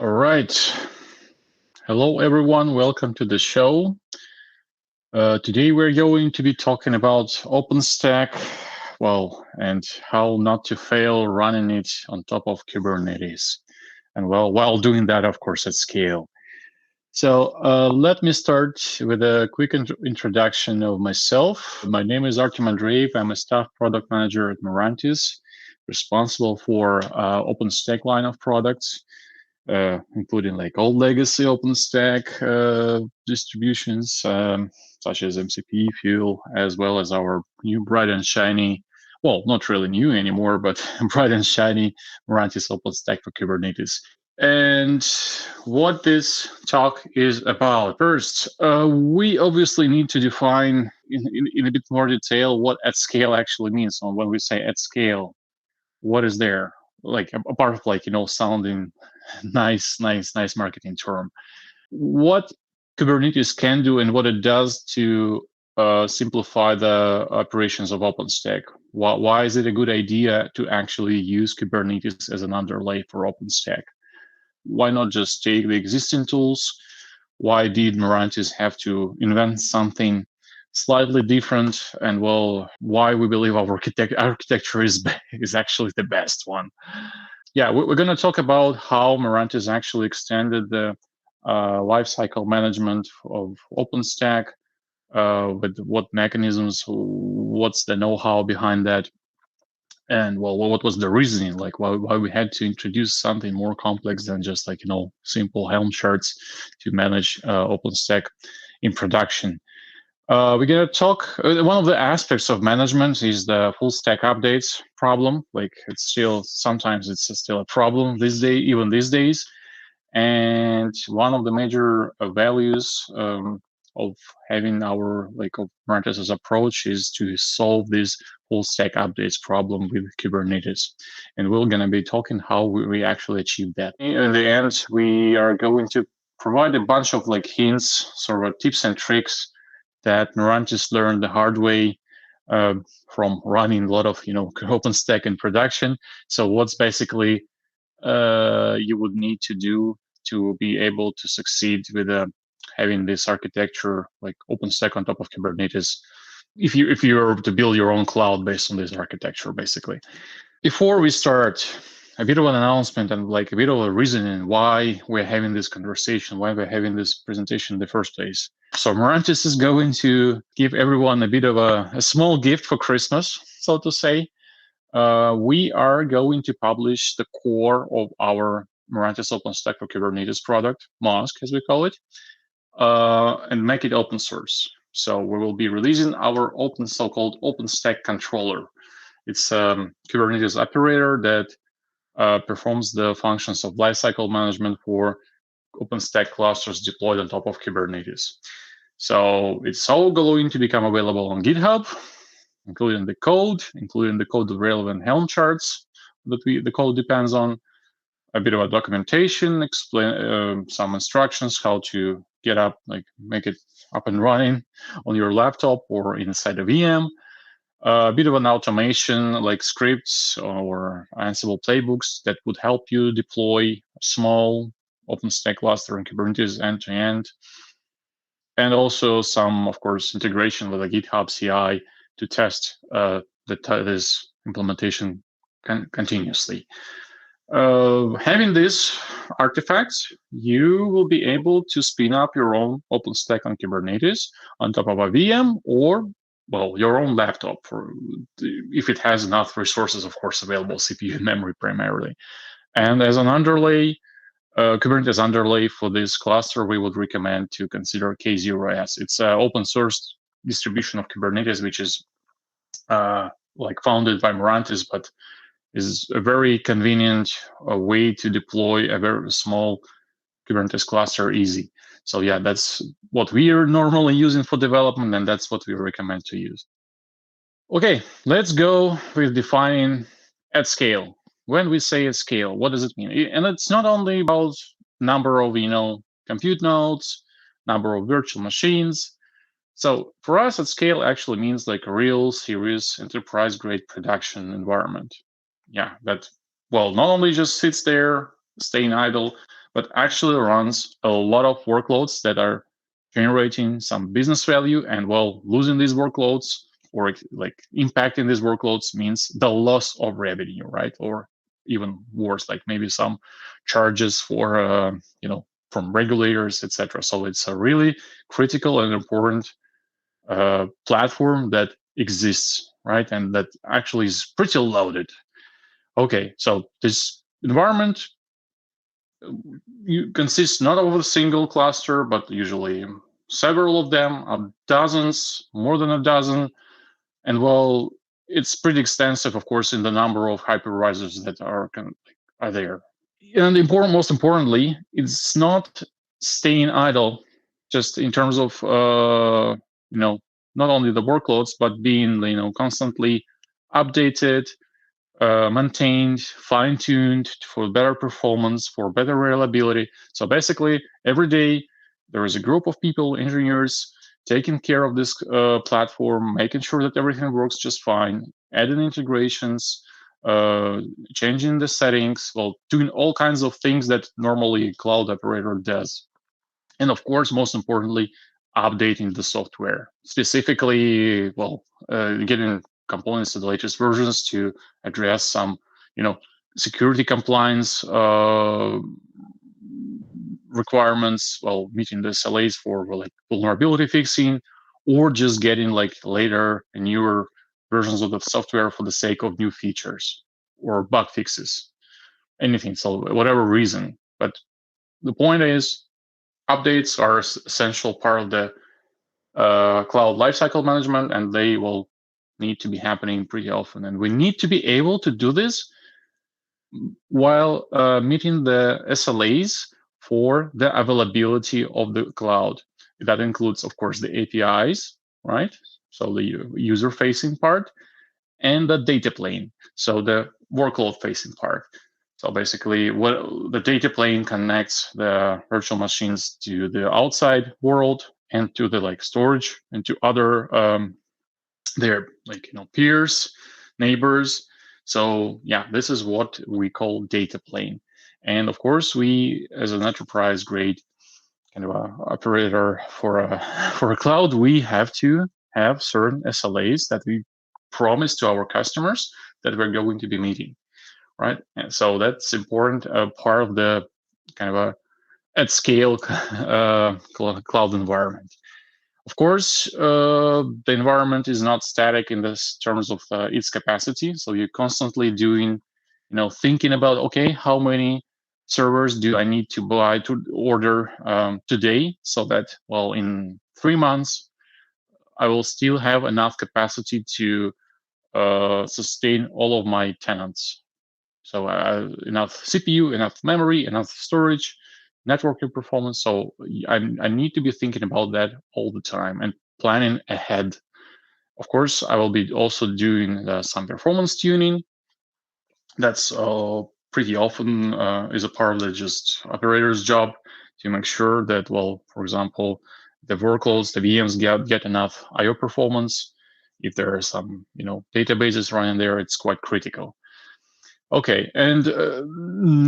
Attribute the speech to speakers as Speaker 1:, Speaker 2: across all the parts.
Speaker 1: All right. Hello, everyone. Welcome to the show. Today we're going to be talking about OpenStack, and how not to fail running it on top of Kubernetes. And while doing that, of course, at scale. So let me start with a quick introduction of myself. My name is Artem Andreev. I'm a staff product manager at Mirantis, responsible for OpenStack line of products. Including like old legacy OpenStack distributions, such as MCP, Fuel, as well as our new bright and shiny, well, not really new anymore, but bright and shiny Mirantis OpenStack for Kubernetes. And what this talk is about. First, we obviously need to define in a bit more detail what at scale actually means. So when we say at scale, what is there? Like apart of like, sounding nice marketing term. What Kubernetes can do and what it does to simplify the operations of OpenStack. Why is it a good idea to actually use Kubernetes as an underlay for OpenStack? Why not just take the existing tools? Why did Mirantis have to invent something slightly different? And why we believe our architecture is actually the best one. Yeah, we're going to talk about how Mirantis actually extended the lifecycle management of OpenStack, with what mechanisms, what's the know-how behind that, and what was the reasoning, like why we had to introduce something more complex than just like simple Helm charts to manage OpenStack in production. We're going to talk. One of the aspects of management is the full stack updates problem. Like sometimes it's still a problem even these days. And one of the major values of having of Mirantis' approach is to solve this full stack updates problem with Kubernetes. And we're going to be talking how we actually achieve that. In the end, we are going to provide a bunch of hints, sort of tips and tricks that Mirantis learned the hard way from running a lot of OpenStack in production. So what's basically you would need to do to be able to succeed with having this architecture like OpenStack on top of Kubernetes, if you are to build your own cloud based on this architecture, basically. Before we start, a bit of an announcement and like a bit of a reasoning why we're having this conversation, why we're having this presentation in the first place. So Mirantis is going to give everyone a bit of a small gift for Christmas, so to say. We are going to publish the core of our Mirantis OpenStack for Kubernetes product, MOSK as we call it, and make it open source. So we will be releasing our so-called OpenStack controller. It's a Kubernetes operator that performs the functions of lifecycle management for OpenStack clusters deployed on top of Kubernetes. So it's all going to become available on GitHub, including the code of relevant Helm charts that the code depends on, a bit of a documentation, explain some instructions how to make it up and running on your laptop or inside a VM. A bit of an automation like scripts or Ansible playbooks that would help you deploy a small OpenStack cluster in Kubernetes end to end. And also some, of course, integration with a GitHub CI to test this implementation continuously. Having these artifacts, you will be able to spin up your own OpenStack on Kubernetes on top of a VM or, your own laptop, if it has enough resources, of course, available, CPU and memory primarily. And as an underlay, Kubernetes underlay for this cluster, we would recommend to consider K0s. It's an open source distribution of Kubernetes, which is founded by Mirantis, but is a very convenient way to deploy a very small Kubernetes cluster easy. So yeah, that's what we are normally using for development, and that's what we recommend to use. Okay, let's go with defining at scale. When we say at scale, what does it mean? And it's not only about number of compute nodes, number of virtual machines. So for us, at scale actually means like a real serious enterprise-grade production environment. Yeah, that not only just sits there staying idle, but actually runs a lot of workloads that are generating some business value. And well, losing these workloads or like impacting these workloads means the loss of revenue, right? Or even worse, like maybe some charges for from regulators, etc. So it's a really critical and important platform that exists, right? And that actually is pretty loaded. Okay, so this environment consists not of a single cluster, but usually several of them, dozens, more than a dozen. And well, it's pretty extensive, of course, in the number of hypervisors that are there. And most importantly, it's not staying idle, just in terms of not only the workloads, but being constantly updated, maintained, fine-tuned for better performance, for better reliability. So basically, every day there is a group of people, engineers, taking care of this platform, making sure that everything works just fine, adding integrations, uh, changing the settings, well, doing all kinds of things that normally a cloud operator does. And of course, most importantly, updating the software, specifically, getting components to the latest versions to address some, security compliance requirements, well, meeting the SLAs for like vulnerability fixing, or just getting like later and newer versions of the software for the sake of new features or bug fixes, anything. So whatever reason. But the point is, updates are essential part of the cloud lifecycle management, and they will need to be happening pretty often. And we need to be able to do this while meeting the SLAs for the availability of the cloud. That includes, of course, the APIs, right? So the user-facing part, and the data plane, so the workload-facing part. So basically, what the data plane connects the virtual machines to the outside world and to the storage and to other their peers, neighbors. So yeah, this is what we call data plane. And of course, we as an enterprise grade kind of a operator for a for a cloud, we have to have certain SLAs that we promise to our customers that we're going to be meeting, right? And so that's important part of the kind of a at scale cloud environment. Of course, the environment is not static in this terms of its capacity. So you're constantly doing, thinking about, okay, how many servers do I need to buy to order today, so that, well, in 3 months, I will still have enough capacity to sustain all of my tenants. So enough CPU, enough memory, enough storage, networking performance. So I need to be thinking about that all the time and planning ahead. Of course, I will be also doing some performance tuning. That's pretty often is a part of the just operator's job to make sure that, well, for example, the workloads, the VMs get enough I/O performance. If there are some, databases running there, it's quite critical. Okay, and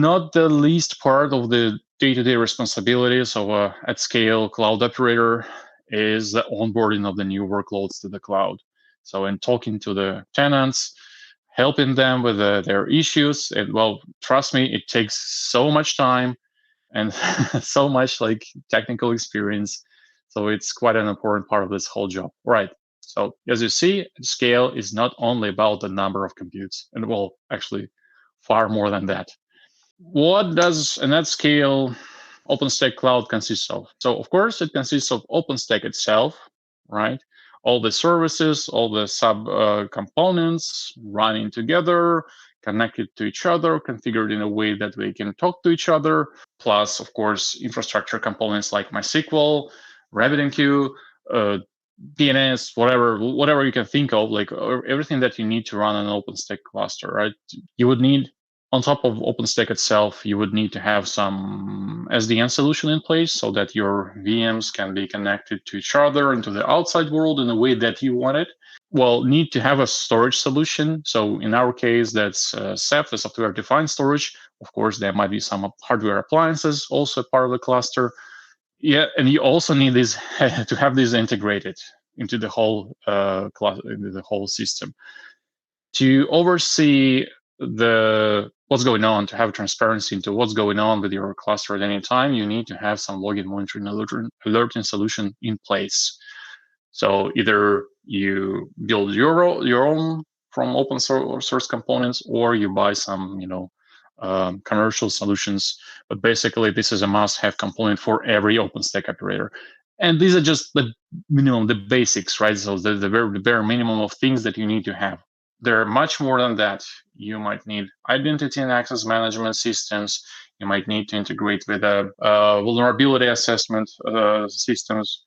Speaker 1: not the least part of the day-to-day responsibilities of a at-scale cloud operator is the onboarding of the new workloads to the cloud. So in talking to the tenants, helping them with their issues, and well, trust me, it takes so much time and so much technical experience. So it's quite an important part of this whole job. Right. So as you see, scale is not only about the number of computes, and well, actually far more than that. What does an at-scale OpenStack Cloud consist of? So of course, it consists of OpenStack itself, right? All the services, all the sub components running together, connected to each other, configured in a way that they can talk to each other, plus, of course, infrastructure components like MySQL, RabbitMQ, DNS, whatever you can think of, like everything that you need to run an OpenStack cluster, right? You would need On top of OpenStack itself, you would need to have some SDN solution in place so that your VMs can be connected to each other and to the outside world in a way that you want it. Well, need to have a storage solution. So in our case, that's SEP, the software-defined storage. Of course, there might be some hardware appliances also part of the cluster. Yeah, and you also need this to have this integrated into the whole into the whole system. To oversee what's going on, to have transparency into what's going on with your cluster at any time, you need to have some login monitoring alerting solution in place. So either you build your own from open source components, or you buy some commercial solutions. But basically, this is a must-have component for every OpenStack operator. And these are just the the basics, right? So the bare minimum of things that you need to have. There are much more than that. You might need identity and access management systems. You might need to integrate with vulnerability assessment systems.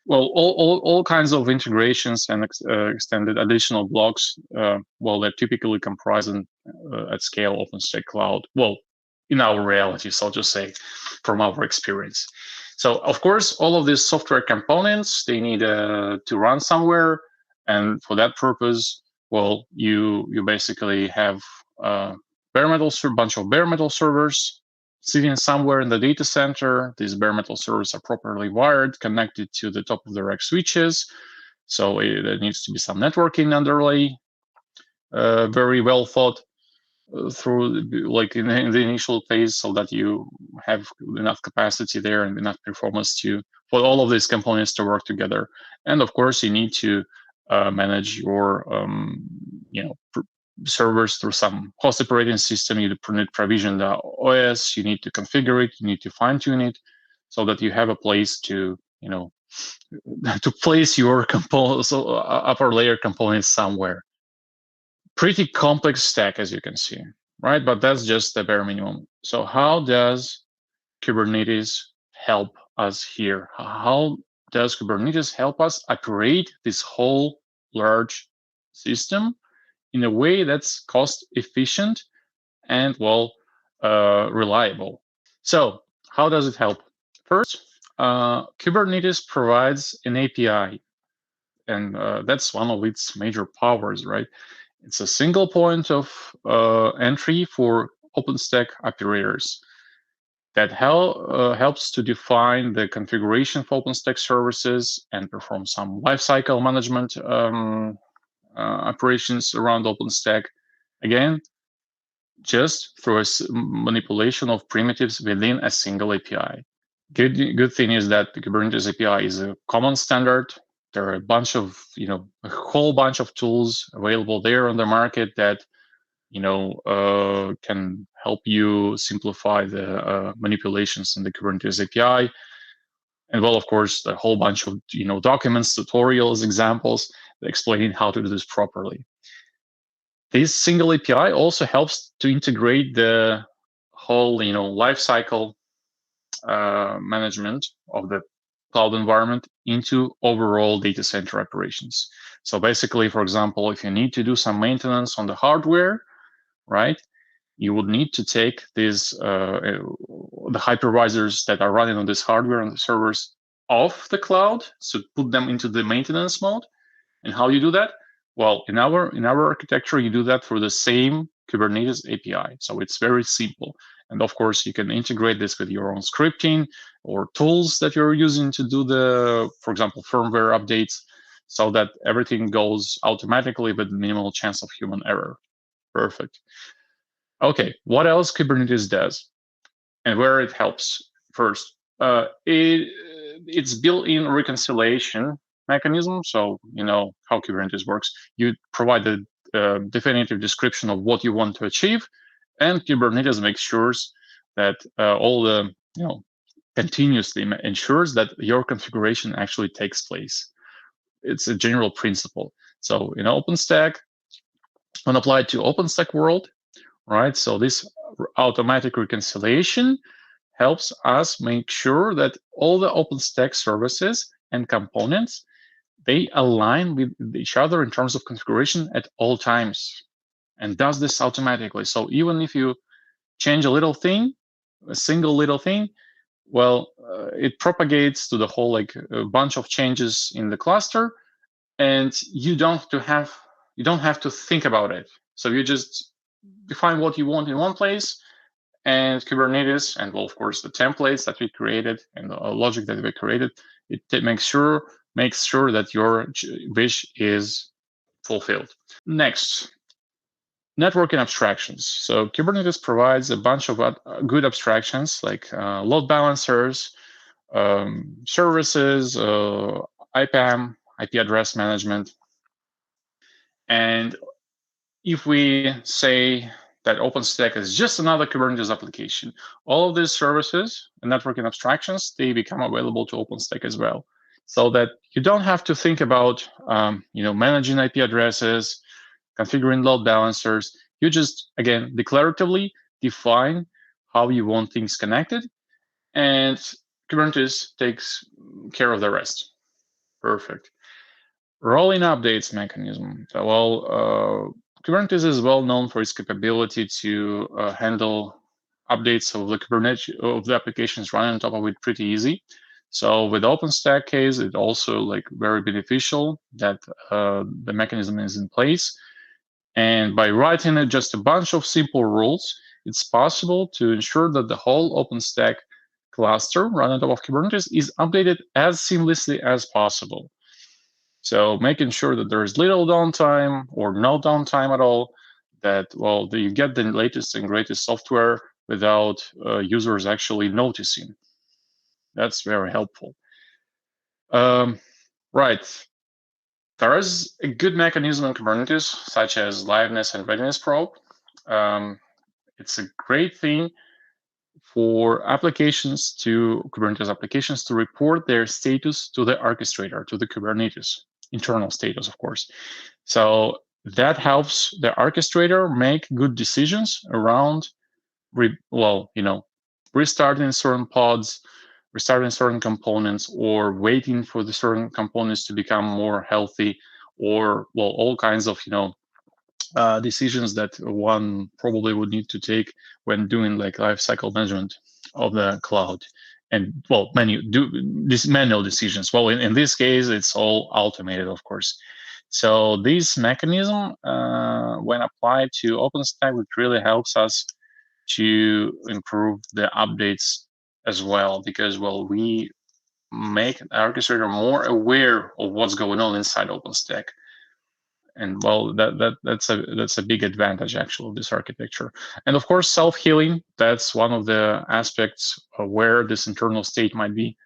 Speaker 1: Well, all kinds of integrations and extended additional blocks, that typically comprise at scale OpenStack Cloud. Well, in our reality, so I'll just say from our experience. So, of course, all of these software components, they need to run somewhere. And for that purpose, well, you basically have a bunch of bare metal servers sitting somewhere in the data center. These bare metal servers are properly wired, connected to the top of the rack switches. So there needs to be some networking underlay, very well thought through, like in the initial phase, so that you have enough capacity there and enough performance for all of these components to work together. And of course, you need to manage your servers through some host operating system. You need to provision the OS. You need to configure it. You need to fine tune it so that you have a place to to place your upper layer components somewhere. Pretty complex stack, as you can see, right? But that's just the bare minimum. So how does Kubernetes help us here? How does Kubernetes help us operate this whole large system in a way that's cost efficient and reliable? So how does it help? First, Kubernetes provides an API, and that's one of its major powers, right? It's a single point of entry for OpenStack operators that helps to define the configuration for OpenStack services and perform some lifecycle management operations around OpenStack. Again, just through a manipulation of primitives within a single API. Good thing is that the Kubernetes API is a common standard. There are a whole bunch of tools available there on the market that can help you simplify the manipulations in the Kubernetes API. And of course, a whole bunch of documents, tutorials, examples explaining how to do this properly. This single API also helps to integrate the whole lifecycle management of the cloud environment into overall data center operations. So basically, for example, if you need to do some maintenance on the hardware, right, you would need to take these the hypervisors that are running on this hardware and the servers off the cloud, so put them into the maintenance mode. And how you do that? Well, in our architecture, you do that through the same Kubernetes API. So it's very simple. And of course, you can integrate this with your own scripting or tools that you're using to do for example, firmware updates, so that everything goes automatically with minimal chance of human error. Perfect. Okay, what else Kubernetes does and where it helps? First, it's built-in reconciliation mechanism. So how Kubernetes works. You provide the definitive description of what you want to achieve, and Kubernetes makes sure that all the continuously ensures that your configuration actually takes place. It's a general principle. So in OpenStack, when applied to OpenStack world, right? So this automatic reconciliation helps us make sure that all the OpenStack services and components, they align with each other in terms of configuration at all times. and does this automatically. So even if you change a little thing, a single little thing, well, it propagates to the whole, like a bunch of changes in the cluster, and you don't have to think about it. So you just define what you want in one place, and Kubernetes, and well, of course, the templates that we created and the logic that we created, it makes sure that your wish is fulfilled. Next, networking abstractions. So Kubernetes provides a bunch of good abstractions like load balancers, services, IPAM, IP address management. And if we say that OpenStack is just another Kubernetes application, all of these services and networking abstractions, they become available to OpenStack as well. So that you don't have to think about managing IP addresses, configuring load balancers. You just, again, declaratively define how you want things connected, and Kubernetes takes care of the rest. Perfect. Rolling updates mechanism. Well, Kubernetes is well known for its capability to handle updates of the Kubernetes of the applications running on top of it pretty easy. So with OpenStack case, it also like very beneficial that the mechanism is in place. And by writing just a bunch of simple rules, it's possible to ensure that the whole OpenStack cluster running on top of Kubernetes is updated as seamlessly as possible. So making sure that there is little downtime or no downtime at all, that, well, that you get the latest and greatest software without users actually noticing. That's very helpful. Right. There is a good mechanism in Kubernetes, such as liveness and readiness probe. It's a great thing for Kubernetes applications to report their status to the orchestrator, to the Kubernetes internal status, of course. So that helps the orchestrator make good decisions around, restarting certain pods, restarting certain components, or waiting for the certain components to become more healthy, or all kinds of decisions that one probably would need to take when doing like lifecycle management of the cloud. And these manual decisions. Well, in this case, it's all automated, of course. So this mechanism, when applied to OpenStack, it really helps us to improve the updates as well, because we make the orchestrator more aware of what's going on inside OpenStack. And that's a big advantage actually of this architecture. And of course, self-healing, that's one of the aspects where this internal state might be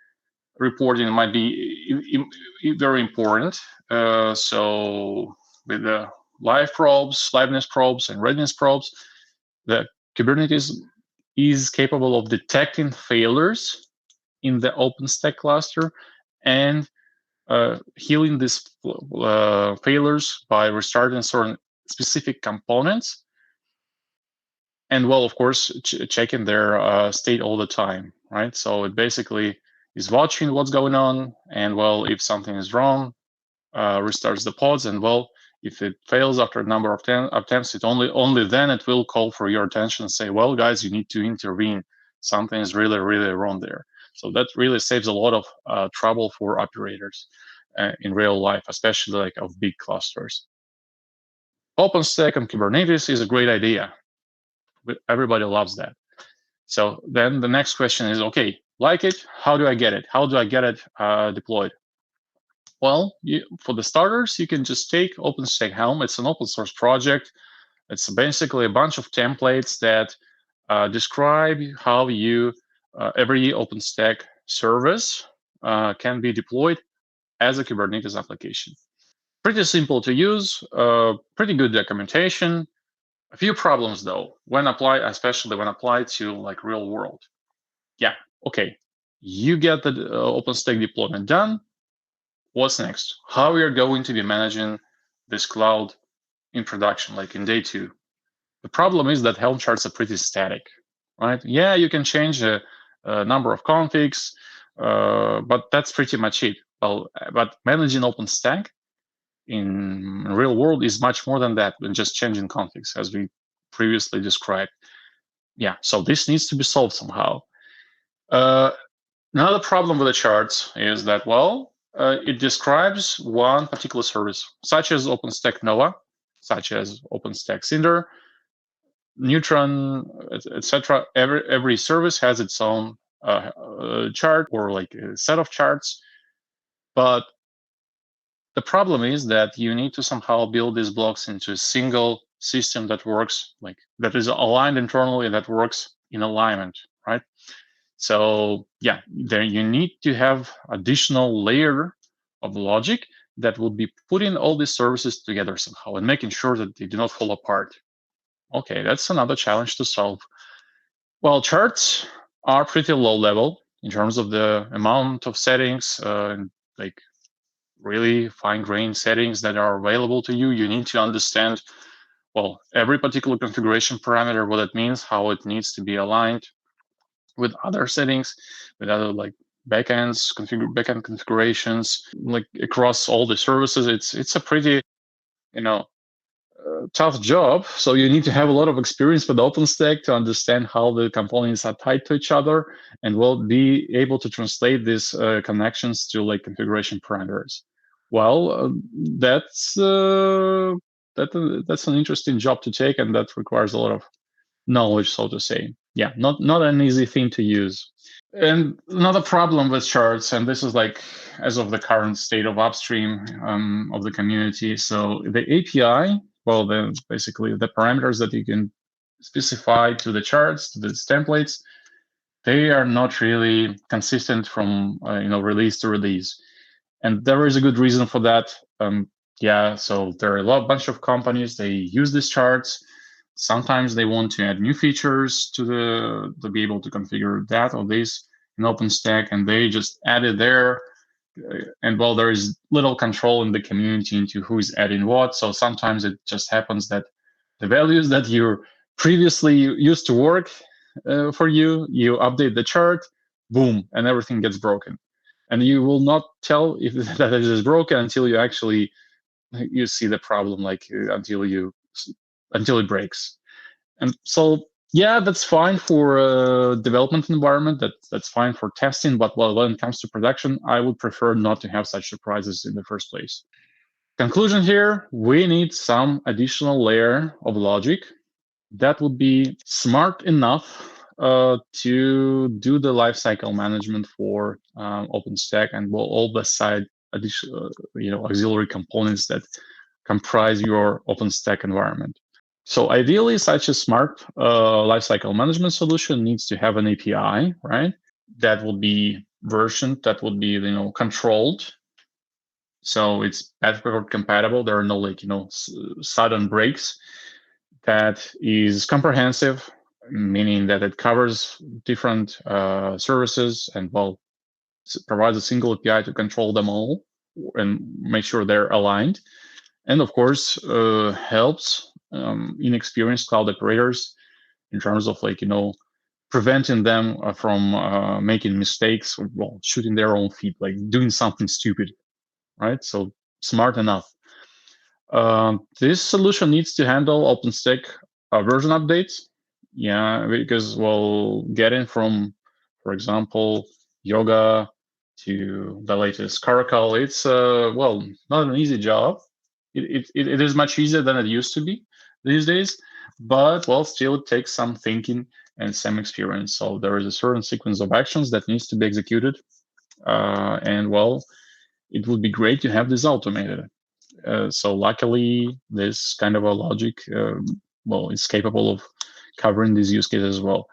Speaker 1: reporting might be very important. So with the liveness probes, and readiness probes, the Kubernetes is capable of detecting failures in the OpenStack cluster and healing these failures by restarting certain specific components, and of course, checking their state all the time, right? So it basically is watching what's going on, and if something is wrong, restarts the pods, and if it fails after a number of attempts, it only then it will call for your attention and say, well, guys, you need to intervene. Something is really, really wrong there. So that really saves a lot of trouble for operators in real life, especially like of big clusters. OpenStack and Kubernetes is a great idea. Everybody loves that. So then the next question is, okay, like it, how do I get it? How do I get it deployed? Well, for the starters, you can just take OpenStack Helm. It's an open source project. It's basically a bunch of templates that describe how every OpenStack service can be deployed as a Kubernetes application. Pretty simple to use, pretty good documentation. A few problems though, especially when applied to like real world. Yeah, okay, you get the OpenStack deployment done. What's next? How we are going to be managing this cloud in production, like in day 2? The problem is that Helm charts are pretty static, right? Yeah, you can change a number of configs, but that's pretty much it. But managing OpenStack, in real world is much more than that, than just changing configs, as we previously described. Yeah, so this needs to be solved somehow. Another problem with the charts is that, well, it describes one particular service, such as OpenStack Nova, such as OpenStack Cinder, Neutron, etc. Every service has its own chart or like a set of charts. But the problem is that you need to somehow build these blocks into a single system that works, like that is aligned internally, that works in alignment, right? So yeah, there you need to have additional layer of logic that will be putting all these services together somehow and making sure that they do not fall apart. Okay, that's another challenge to solve. Well, charts are pretty low level in terms of the amount of settings, like really fine-grained settings that are available to you. You need to understand, well, every particular configuration parameter, what it means, how it needs to be aligned with other settings, with other like backend configurations, like across all the services. It's a pretty, tough job. So you need to have a lot of experience with OpenStack to understand how the components are tied to each other, and will be able to translate these connections to like configuration parameters. Well, that's an interesting job to take, and that requires a lot of knowledge, so to say. Yeah, not an easy thing to use. And another problem with charts, and this is like as of the current state of upstream of the community. So the API, well, basically the parameters that you can specify to the charts, to these templates, they are not really consistent from release to release, and there is a good reason for that. Yeah, so there are a bunch of companies, they use these charts. Sometimes they want to add new features to be able to configure that or this in OpenStack, and they just add it there. And well, there is little control in the community into who is adding what. So sometimes it just happens that the values that you previously used to work for you update the chart, boom, and everything gets broken. And you will not tell if that it is broken until you actually you see the problem, like until it breaks. And so yeah, that's fine for a development environment, that's fine for testing, but when it comes to production, I would prefer not to have such surprises in the first place. Conclusion here, we need some additional layer of logic that would be smart enough to do the lifecycle management for OpenStack and all the side additional, auxiliary components that comprise your OpenStack environment. So ideally, such a smart lifecycle management solution needs to have an API, right? That will be versioned, that will be controlled. So it's backward compatible. There are no sudden breaks. That is comprehensive, meaning that it covers different services and provides a single API to control them all and make sure they're aligned. And of course, helps inexperienced cloud operators in terms of preventing them from making mistakes or shooting their own feet, like doing something stupid, right? So smart enough. This solution needs to handle OpenStack version updates. Yeah, because getting from, for example, Yoga to the latest Caracal, it's not an easy job. It is much easier than it used to be these days, but still it takes some thinking and some experience. So there is a certain sequence of actions that needs to be executed, and it would be great to have this automated. So luckily, this kind of a logic, is capable of covering these use cases as well.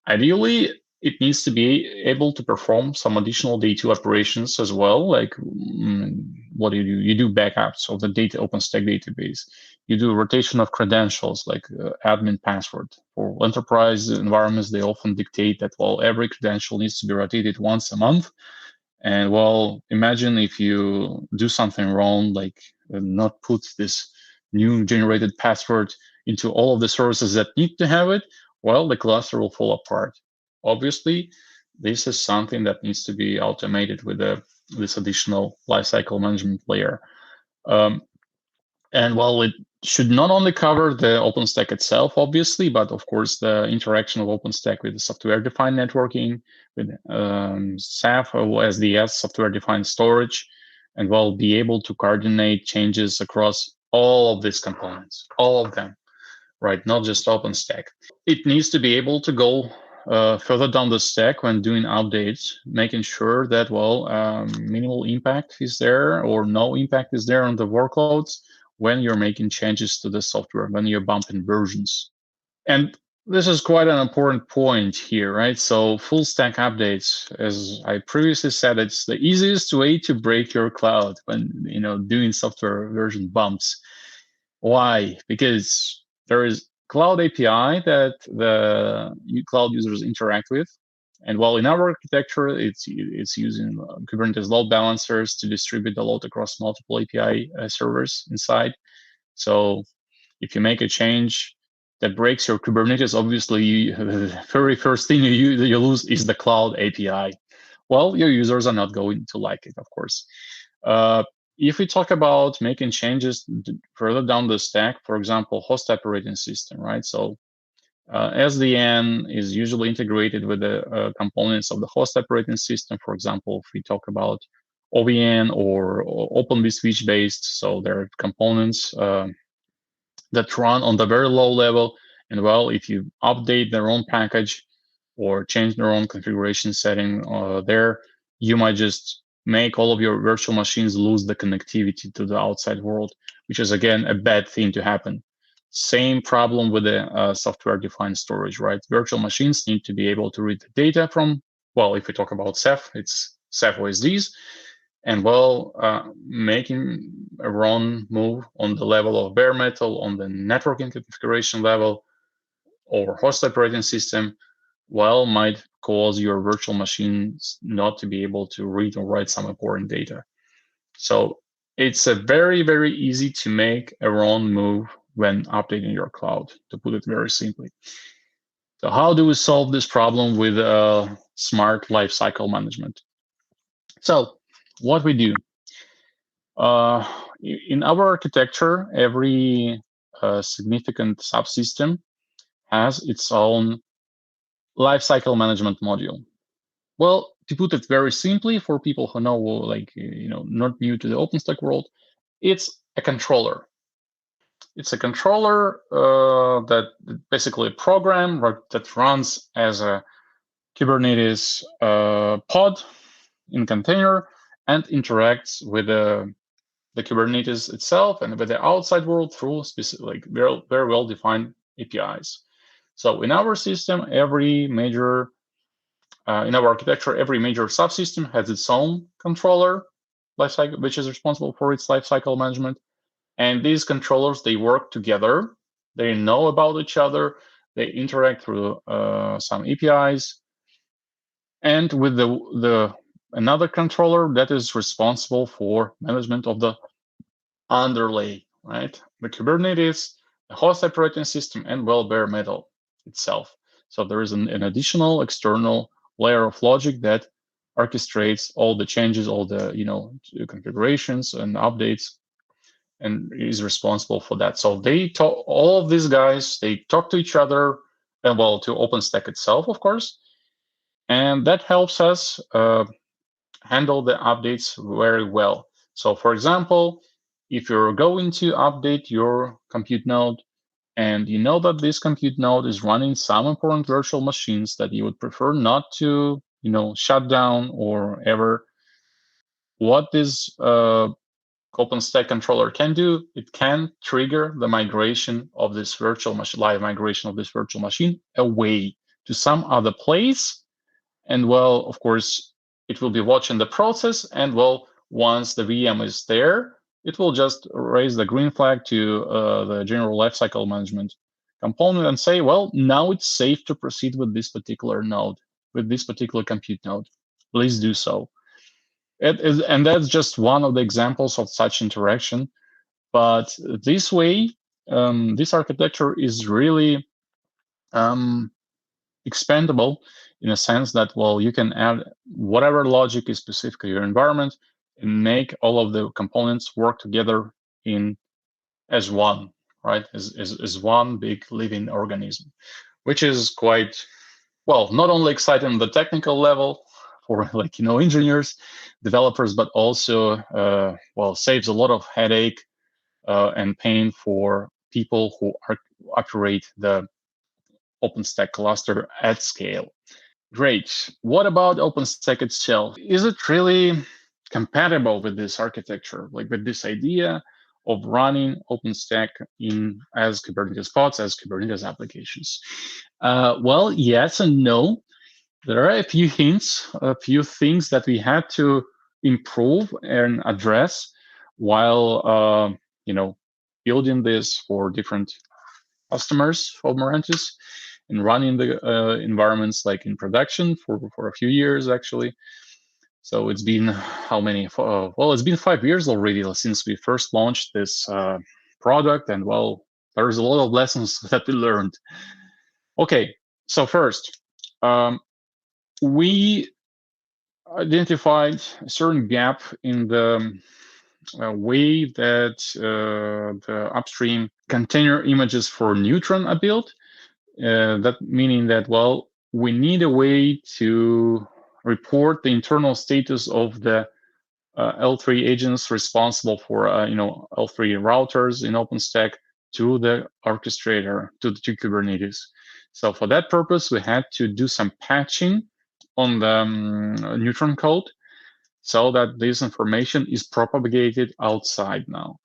Speaker 1: Ideally, it needs to be able to perform some additional day-2 operations as well. Like, what do? You do backups of the data OpenStack database. You do rotation of credentials, like admin password. For enterprise environments, they often dictate that every credential needs to be rotated once a month. And imagine if you do something wrong, like not put this new generated password into all of the services that need to have it, the cluster will fall apart. Obviously, this is something that needs to be automated with this additional lifecycle management layer. And well, it should not only cover the OpenStack itself, obviously, but of course the interaction of OpenStack with the software-defined networking, with SAF or SDS, software-defined storage, and well, be able to coordinate changes across all of these components, all of them, right? Not just OpenStack. It needs to be able to go further down the stack when doing updates, making sure that, well, minimal impact is there or no impact is there on the workloads when you're making changes to the software, when you're bumping versions. And this is quite an important point here, right? So full stack updates, as I previously said, it's the easiest way to break your cloud when doing software version bumps. Why? Because there is cloud API that the cloud users interact with. And while in our architecture, it's using Kubernetes load balancers to distribute the load across multiple API servers inside. So if you make a change that breaks your Kubernetes, obviously the very first thing you lose is the cloud API. Well, your users are not going to like it, of course. If we talk about making changes further down the stack, for example, host operating system, right? So SDN is usually integrated with the components of the host operating system. For example, if we talk about OVN or Open vSwitch based, so there are components that run on the very low level. And well, if you update their own package or change their own configuration setting there, you might just make all of your virtual machines lose the connectivity to the outside world, which is, again, a bad thing to happen. Same problem with the software-defined storage, right? Virtual machines need to be able to read the data from, well, if we talk about Ceph, it's Ceph OSDs. And well, making a wrong move on the level of bare metal, on the networking configuration level, or host operating system, well, might cause your virtual machines not to be able to read or write some important data. So it's a very, very easy to make a wrong move when updating your cloud, to put it very simply. So how do we solve this problem with smart lifecycle management? So what we do, in our architecture, every significant subsystem has its own lifecycle management module. Well, to put it very simply for people who know, like, not new to the OpenStack world, it's a controller. It's a controller that basically a program that runs as a Kubernetes pod in container and interacts with the Kubernetes itself and with the outside world through specific, like very, very well-defined APIs. So in our system, every major in our architecture, every major subsystem has its own controller lifecycle, which is responsible for its lifecycle management. And these controllers, they work together. They know about each other. They interact through some APIs. And with the another controller that is responsible for management of the underlay, right? The Kubernetes, the host operating system, and well, bare metal itself. So there is an additional external layer of logic that orchestrates all the changes, all the configurations and updates, and is responsible for that. So they talk, all of these guys, they talk to each other, and well, to OpenStack itself, of course, and that helps us handle the updates very well. So, for example, if you're going to update your compute node, and you know that this compute node is running some important virtual machines that you would prefer not to, shut down or ever, what this OpenStack controller can do, it can trigger the migration of this virtual machine, live migration of this virtual machine away to some other place. And well, of course, it will be watching the process. And well, once the VM is there, it will just raise the green flag to the general lifecycle management component and say, well, now it's safe to proceed with this particular node, with this particular compute node. Please do so. And that's just one of the examples of such interaction. But this way, this architecture is really expandable in a sense that, well, you can add whatever logic is specific to your environment and make all of the components work together in as one, right? As one big living organism, which is quite, well, not only exciting on the technical level for engineers, developers, but also saves a lot of headache and pain for people who operate the OpenStack cluster at scale. Great. What about OpenStack itself? Is it really compatible with this architecture, like with this idea of running OpenStack as Kubernetes pods, as Kubernetes applications? Well, yes and no. There are a few hints, a few things that we had to improve and address while building this for different customers of Mirantis and running the environments like in production for a few years actually. So it's been how many? It's been 5 years already since we first launched this product, and there's a lot of lessons that we learned. Okay, so first, we identified a certain gap in the way that the upstream container images for Neutron are built. That meaning that, we need a way to report the internal status of the L3 agents responsible for L3 routers in OpenStack to the orchestrator, to Kubernetes. So for that purpose, we had to do some patching on the Neutron code so that this information is propagated outside now.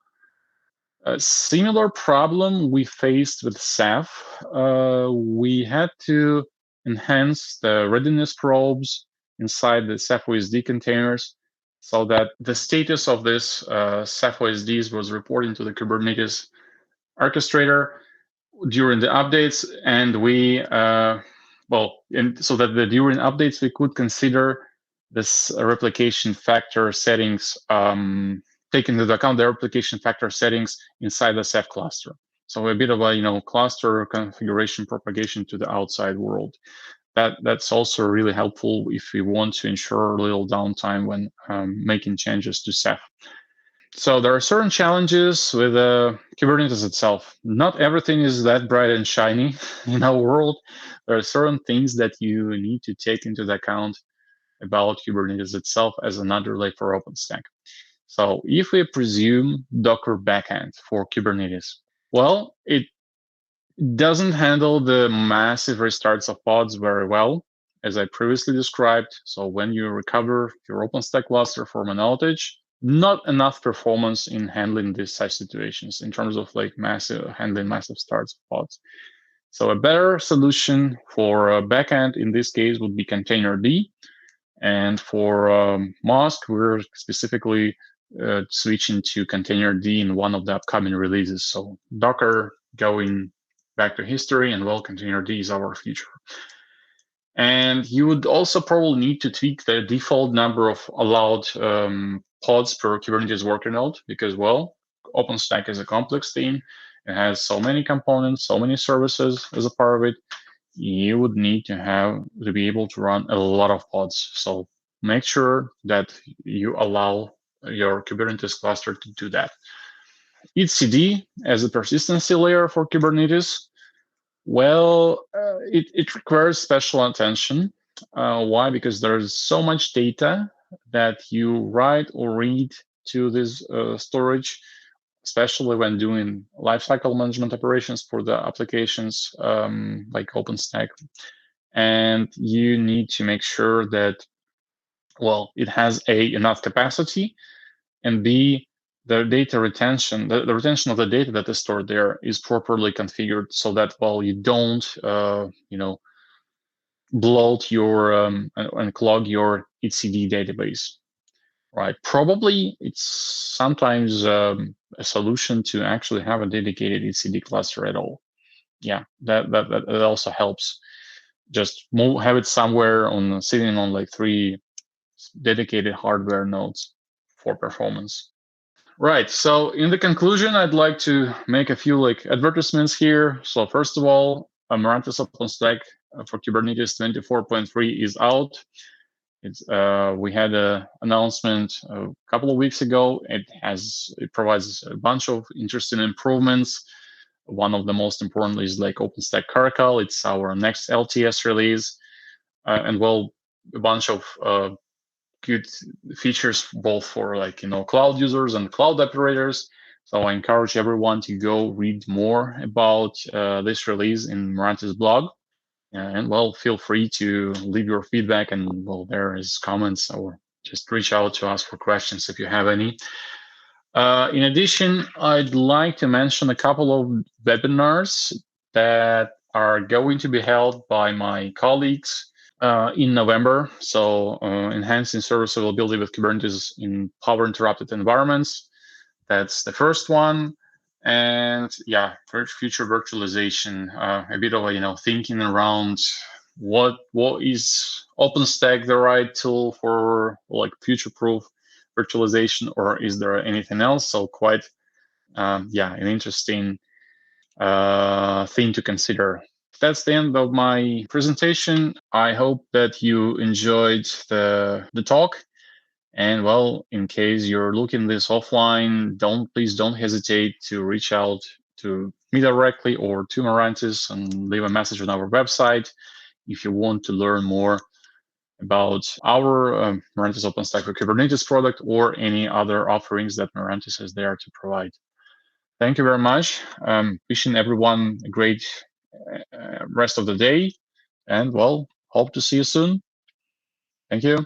Speaker 1: A similar problem we faced with Ceph. We had to enhance the readiness probes inside the Ceph OSD containers so that the status of this Ceph OSDs was reporting to the Kubernetes orchestrator during the updates, and so that during updates we could consider this replication factor settings, taking into account the replication factor settings inside the Ceph cluster. So a bit of a cluster configuration propagation to the outside world. That's also really helpful if we want to ensure a little downtime when making changes to Ceph. So there are certain challenges with Kubernetes itself. Not everything is that bright and shiny in our world. There are certain things that you need to take into account about Kubernetes itself as an underlay for OpenStack. So if we presume Docker backend for Kubernetes, it doesn't handle the massive restarts of pods very well, as I previously described. So when you recover your OpenStack cluster from an outage, not enough performance in handling these such situations in terms of handling massive starts of pods. So a better solution for a backend in this case would be Containerd. And for MOSK, we're specifically switching to Containerd in one of the upcoming releases. So Docker going back to history, and Containerd is our future. And you would also probably need to tweak the default number of allowed pods per Kubernetes worker node because, OpenStack is a complex theme. It has so many components, so many services as a part of it. You would need to be able to run a lot of pods. So make sure that you allow your Kubernetes cluster to do that. etcd as a persistency layer for Kubernetes. It requires special attention. Why? Because there's so much data that you write or read to this storage, especially when doing lifecycle management operations for the applications like OpenStack. And you need to make sure that, it has enough capacity, and B, the data retention, the retention of the data that is stored there is properly configured so that, you don't, bloat your and clog your etcd database, right? Probably it's sometimes a solution to actually have a dedicated etcd cluster at all. Yeah, that also helps. Just have it somewhere sitting on 3 dedicated hardware nodes for performance. Right. So in the conclusion, I'd like to make a few advertisements here. So first of all, Mirantis OpenStack for Kubernetes 24.3 is out. We had an announcement a couple of weeks ago. It provides a bunch of interesting improvements. One of the most important is like OpenStack Caracal. It's our next LTS release, and well, a bunch of good features both for cloud users and cloud operators. So I encourage everyone to go read more about this release in Mirantis blog. And well, feel free to leave your feedback, and well, there is comments, or just reach out to us for questions if you have any. In addition, I'd like to mention a couple of webinars that are going to be held by my colleagues in November. So enhancing service availability with Kubernetes in power interrupted environments. That's the first one. And yeah, for future virtualization, a bit of thinking around what is OpenStack the right tool for like future-proof virtualization, or is there anything else? So quite an interesting thing to consider. That's the end of my presentation. I hope that you enjoyed the talk. And well, in case you're looking this offline, please don't hesitate to reach out to me directly or to Mirantis and leave a message on our website if you want to learn more about our Mirantis OpenStack for Kubernetes product or any other offerings that Mirantis is there to provide. Thank you very much. Wishing everyone a great rest of the day, and well, hope to see you soon. Thank you.